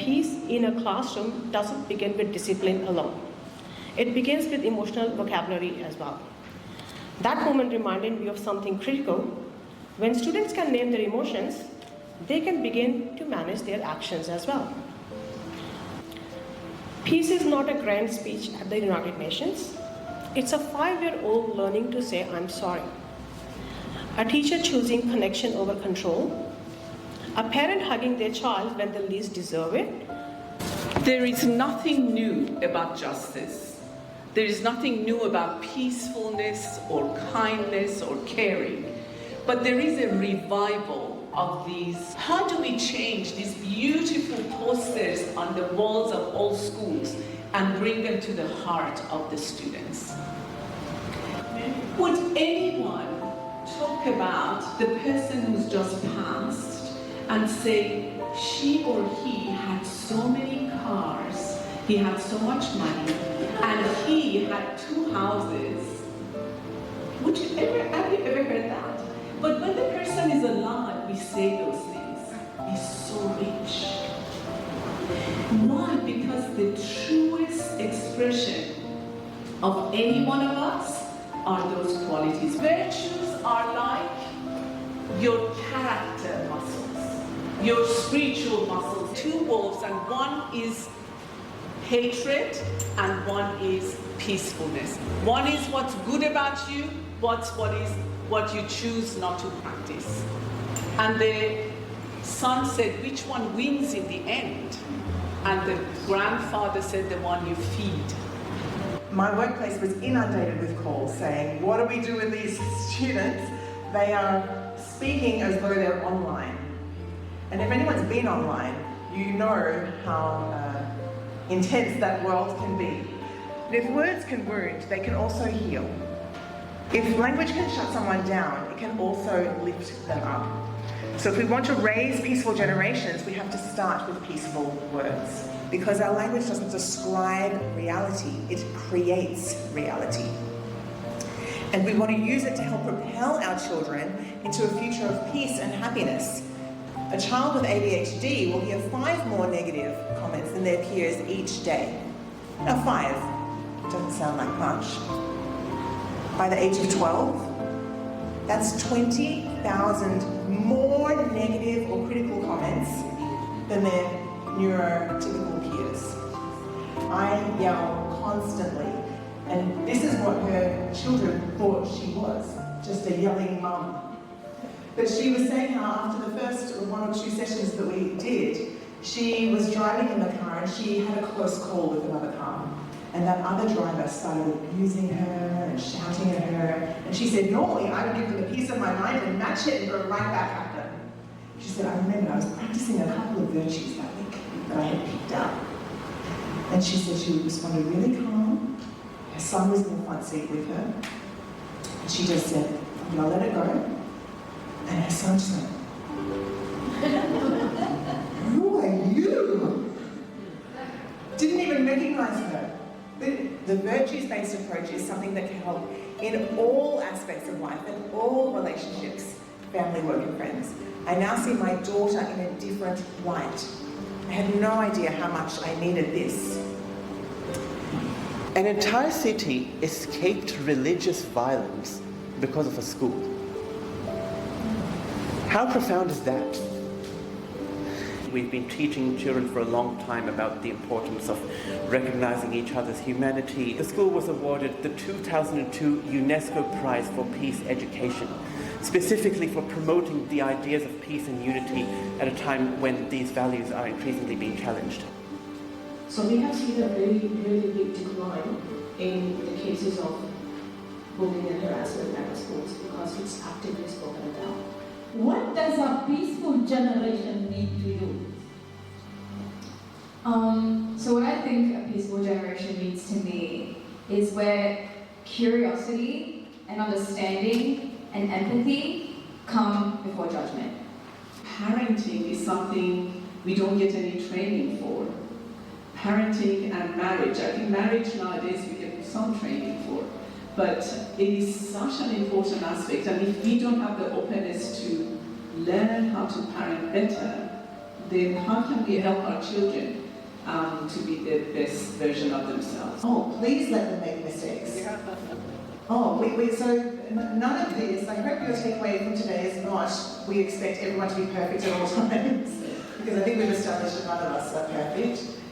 peace in a classroom doesn't begin with discipline alone. It begins with emotional vocabulary as well. That moment reminded me of something critical. When students can name their emotions, they can begin to manage their actions as well. Peace is not a grand speech at the United Nations. It's a 5-year-old learning to say, "I'm sorry." A teacher choosing connection over control. A parent hugging their child when they least deserve it. There is nothing new about justice. There is nothing new about peacefulness or kindness or caring. But there is a revival of these. How do we change these beautiful posters on the walls of all schools and bring them to the heart of the students? Would anyone talk about the person who's just passed and say, she or he had so many cars, he had so much money, and he had 2 houses? Have you ever heard that? But when the person is alive, we say those things. He's so rich. Why? Because the truest expression of any one of us are those qualities. Virtues are like your character muscles, your spiritual muscles. 2 wolves, and one is hatred and one is peacefulness. One is what's good about you, what you choose not to practice. And the son said, which one wins in the end? And the grandfather said, the one you feed. My workplace was inundated with calls saying, what do we do with these students? They are speaking as though they're online. And if anyone's been online, you know how intense that world can be. But if words can wound, they can also heal. If language can shut someone down, it can also lift them up. So if we want to raise peaceful generations, we have to start with peaceful words. Because our language doesn't describe reality, it creates reality. And we want to use it to help propel our children into a future of peace and happiness. A child with ADHD will hear 5 more negative comments than their peers each day. Now 5 doesn't sound like much. By the age of 12, that's 20,000 more negative or critical comments than their neurotypical peers. I yell constantly, and this is what her children thought she was, just a yelling mum. But she was saying how after the first 1 or 2 sessions that we did, she was driving in the car and she had a close call with another car. And that other driver started abusing her and shouting at her. And she said, normally I would give them the peace of my mind and match it and go right back at them. She said, I remember I was practicing a couple of virtues that week that I had picked up. And she said she responded really calm. Her son was in the front seat with her. And she just said, I'm gonna let it go. And her son just went, who are you? Didn't even recognize her. The virtues-based approach is something that can help in all aspects of life and all relationships, family, work and friends. I now see my daughter in a different light. I had no idea how much I needed this. An entire city escaped religious violence because of a school. How profound is that? We've been teaching children for a long time about the importance of recognizing each other's humanity. The school was awarded the 2002 UNESCO Prize for Peace Education, specifically for promoting the ideas of peace and unity at a time when these values are increasingly being challenged. So we have seen a really, really big decline in the cases of bullying and harassment at schools because it's actively spoken about. What does a peaceful generation mean to you? So what I think a peaceful generation means to me is where curiosity and understanding and empathy come before judgment. Parenting is something we don't get any training for. Parenting and marriage, I think marriage nowadays we get some training for, but it is such an important aspect, and if we don't have the openness to learn how to parent better, then how can we help our children to be the best version of themselves? Oh, please let them make mistakes. Oh, so none of this, I hope your takeaway from today is not we expect everyone to be perfect at all times, because I think we've established that none of us are perfect.